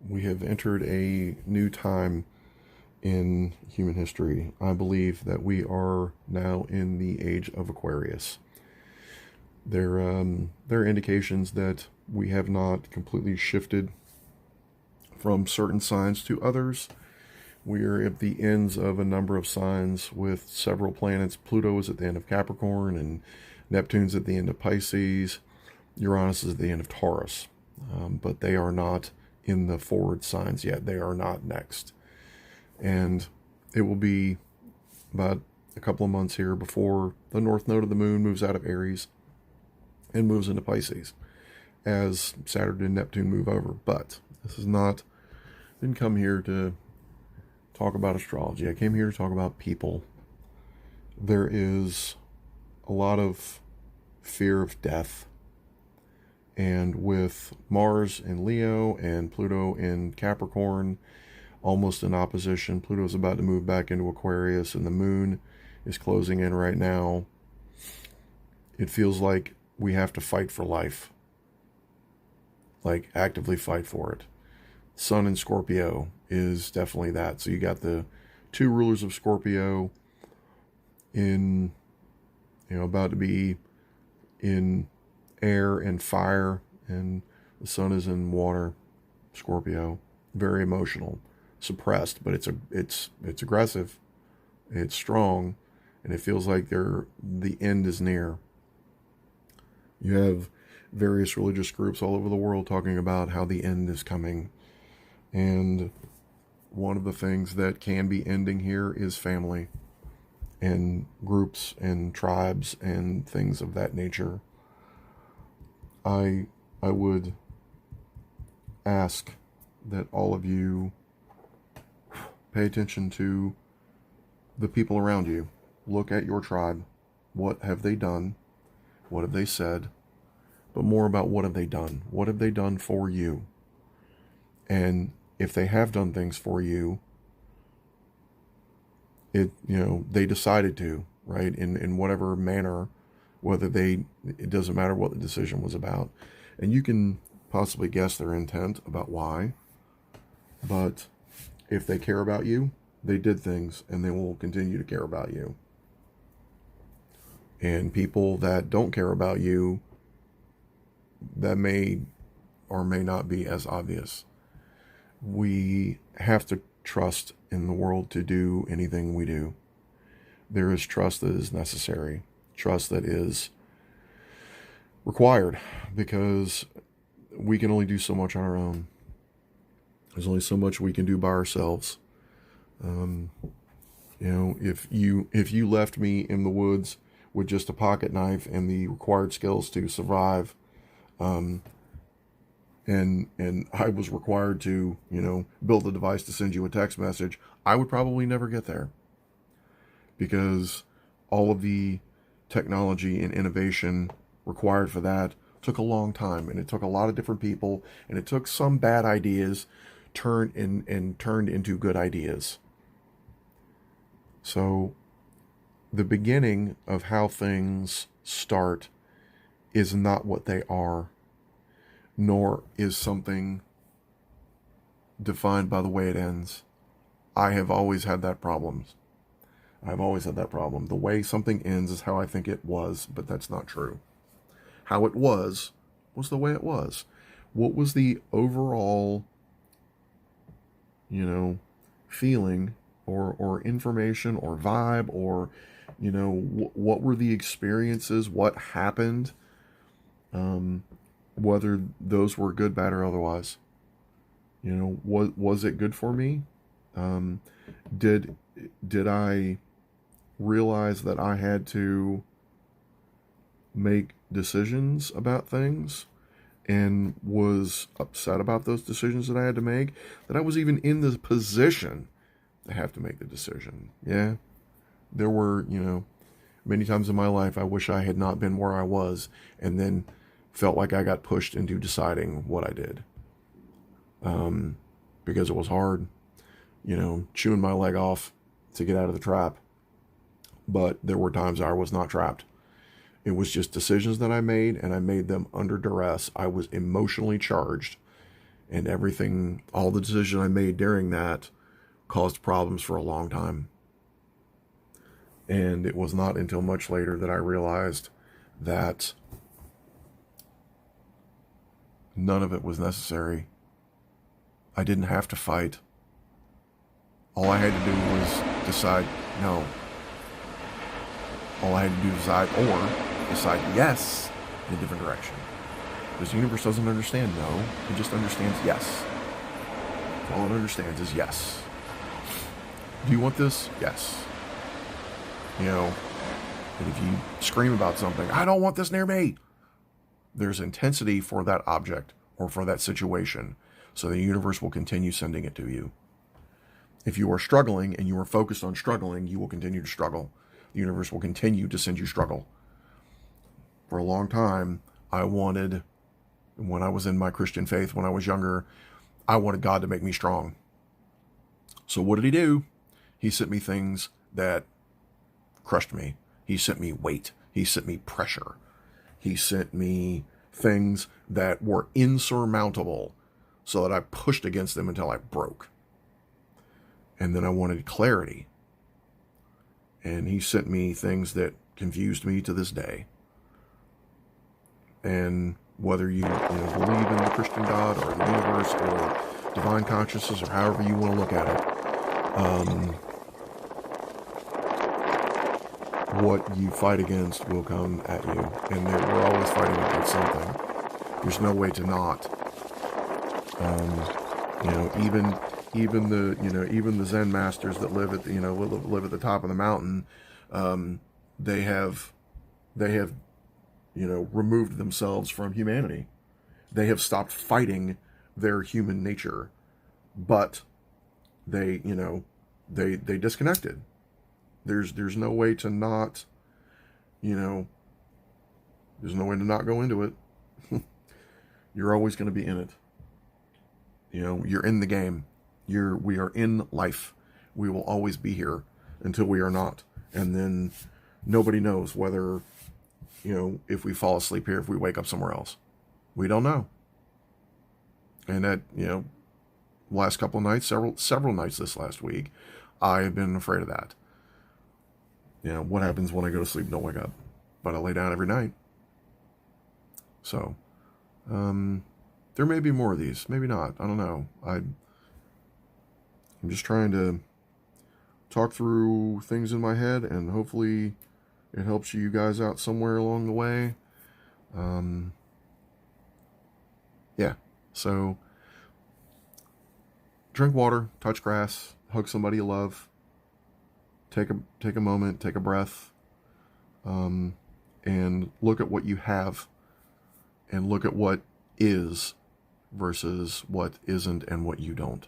We have entered a new time in human history. I believe that we are now in the age of Aquarius. There are indications that we have not completely shifted from certain signs to others. We are at the ends of a number of signs with several planets. Pluto is at the end of Capricorn, and Neptune's at the end of Pisces. Uranus is at the end of Taurus. But they are not in the forward signs yet. They are not next. And it will be about a couple of months here before the north node of the moon moves out of Aries and moves into Pisces as Saturn and Neptune move over. But this is not, didn't come here to talk about astrology. I came here to talk about people. There is a lot of fear of death. And with Mars in Leo and Pluto in Capricorn, almost in opposition, Pluto's about to move back into Aquarius, and the moon is closing in right now. It feels like we have to fight for life. Like, actively fight for it. Sun in Scorpio is definitely that. So you got the two rulers of Scorpio in, about to be in air and fire, and the sun is in water, Scorpio. Very emotional, suppressed, but it's aggressive, it's strong, and it feels like the end is near. You have various religious groups all over the world talking about how the end is coming, and one of the things that can be ending here is family and groups and tribes and things of that nature. I would ask that all of you pay attention to the people around you. Look at your tribe. What have they done? What have they said? But more about what have they done? What have they done for you? And if they have done things for you, they decided to, right? In whatever manner, it doesn't matter what the decision was about. And you can possibly guess their intent about why. But if they care about you, they did things, and they will continue to care about you. And people that don't care about you, that may or may not be as obvious. We have to trust in the world to do anything we do. There is trust that is necessary, trust that is required, because we can only do so much on our own. There's only so much we can do by ourselves. If you left me in the woods with just a pocket knife and the required skills to survive, and I was required to, build a device to send you a text message, I would probably never get there, because all of the technology and innovation required for that took a long time, and it took a lot of different people, and it took some bad ideas turned into good ideas. So the beginning of how things start is not what they are, nor is something defined by the way it ends. I have always had that problem. I've always had that problem. The way something ends is how I think it was, but that's not true. How it was the way it was. What was the overall, feeling or information or vibe, or, what were the experiences, what happened, whether those were good, bad, or otherwise. Was it good for me? Did I realize that I had to make decisions about things and was upset about those decisions that I had to make, that I was even in the position to have to make the decision? Yeah. There were, many times in my life I wish I had not been where I was, and then felt like I got pushed into deciding what I did. Because it was hard, chewing my leg off to get out of the trap. But there were times I was not trapped. It was just decisions that I made, and I made them under duress. I was emotionally charged, And everything, all the decisions I made during that caused problems for a long time. And it was not until much later that I realized that none of it was necessary. I didn't have to fight. All I had to do was decide no. All I had to do was decide yes in a different direction. Because the universe doesn't understand no, it just understands yes. All it understands is yes. Do you want this? Yes. You know, and if you scream about something, I don't want this near me, there's intensity for that object or for that situation. So the universe will continue sending it to you. If you are struggling and you are focused on struggling, you will continue to struggle. The universe will continue to send you struggle. For a long time, when I was in my Christian faith, when I was younger, I wanted God to make me strong. So what did he do? He sent me things that crushed me. He sent me weight. He sent me pressure. He sent me things that were insurmountable so that I pushed against them until I broke. And then I wanted clarity. And he sent me things that confused me to this day. And whether you believe in the Christian God or the universe or divine consciousness or however you want to look at it, what you fight against will come at you, and we're always fighting against something. There's no way to not. Even the Zen masters that live at the top of the mountain, they have removed themselves from humanity. They have stopped fighting their human nature, but they disconnected. There's no way to not, there's no way to not go into it. You're always going to be in it. You're in the game. We are in life. We will always be here until we are not. And then nobody knows whether, if we fall asleep here, if we wake up somewhere else. We don't know. And that, last couple of nights, several nights this last week, I have been afraid of that. What happens when I go to sleep and don't wake up? But I lay down every night. So, there may be more of these. Maybe not. I don't know. I'm just trying to talk through things in my head, and hopefully it helps you guys out somewhere along the way. Yeah. So, drink water, touch grass, hug somebody you love. Take a moment, take a breath, and look at what you have, and look at what is versus what isn't and what you don't.